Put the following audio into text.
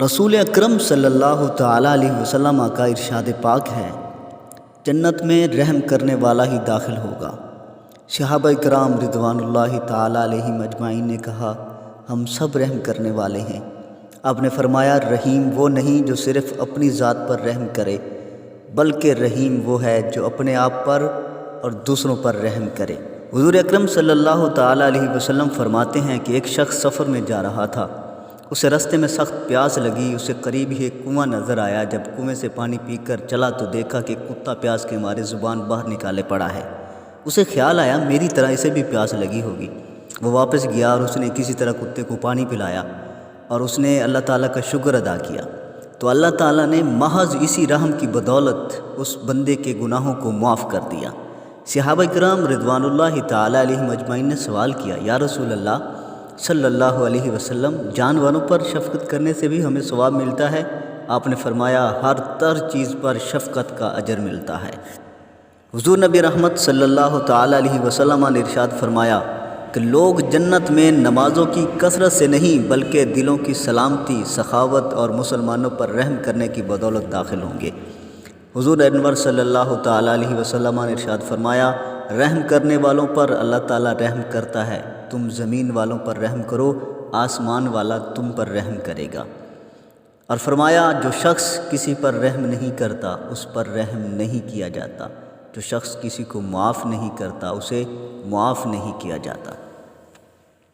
رسول اکرم صلی اللہ تعالیٰ علیہ وسلم کا ارشاد پاک ہے، جنت میں رحم کرنے والا ہی داخل ہوگا۔ صحابہ کرام رضوان اللہ تعالیٰ علیہم اجمعین نے کہا، ہم سب رحم کرنے والے ہیں۔ آپ نے فرمایا، رحیم وہ نہیں جو صرف اپنی ذات پر رحم کرے، بلکہ رحیم وہ ہے جو اپنے آپ پر اور دوسروں پر رحم کرے۔ حضور اکرم صلی اللہ تعالیٰ علیہ وسلم فرماتے ہیں کہ ایک شخص سفر میں جا رہا تھا، اسے راستے میں سخت پیاس لگی۔ اسے قریب ہی ایک کنواں نظر آیا۔ جب کنویں سے پانی پی کر چلا تو دیکھا کہ کتا پیاس کے مارے زبان باہر نکالے پڑا ہے۔ اسے خیال آیا میری طرح اسے بھی پیاس لگی ہوگی۔ وہ واپس گیا اور اس نے کسی طرح کتے کو پانی پلایا اور اس نے اللہ تعالیٰ کا شکر ادا کیا، تو اللہ تعالیٰ نے محض اسی رحم کی بدولت اس بندے کے گناہوں کو معاف کر دیا۔ صحابہ کرام رضوان اللہ تعالیٰ علیہم اجمعین نے سوال کیا، یا رسول اللہ صلی اللہ علیہ وسلم، جانوروں پر شفقت کرنے سے بھی ہمیں ثواب ملتا ہے؟ آپ نے فرمایا، ہر چیز پر شفقت کا اجر ملتا ہے۔ حضور نبی رحمت صلی اللہ تعالیٰ علیہ وسلم نے ارشاد فرمایا کہ لوگ جنت میں نمازوں کی کثرت سے نہیں بلکہ دلوں کی سلامتی، سخاوت اور مسلمانوں پر رحم کرنے کی بدولت داخل ہوں گے۔ حضور انور صلی اللہ تعالیٰ علیہ وسلم نے ارشاد فرمایا، رحم کرنے والوں پر اللہ تعالیٰ رحم کرتا ہے۔ تم زمین والوں پر رحم کرو، آسمان والا تم پر رحم کرے گا۔ اور فرمایا، جو شخص کسی پر رحم نہیں کرتا اس پر رحم نہیں کیا جاتا، جو شخص کسی کو معاف نہیں کرتا اسے معاف نہیں کیا جاتا۔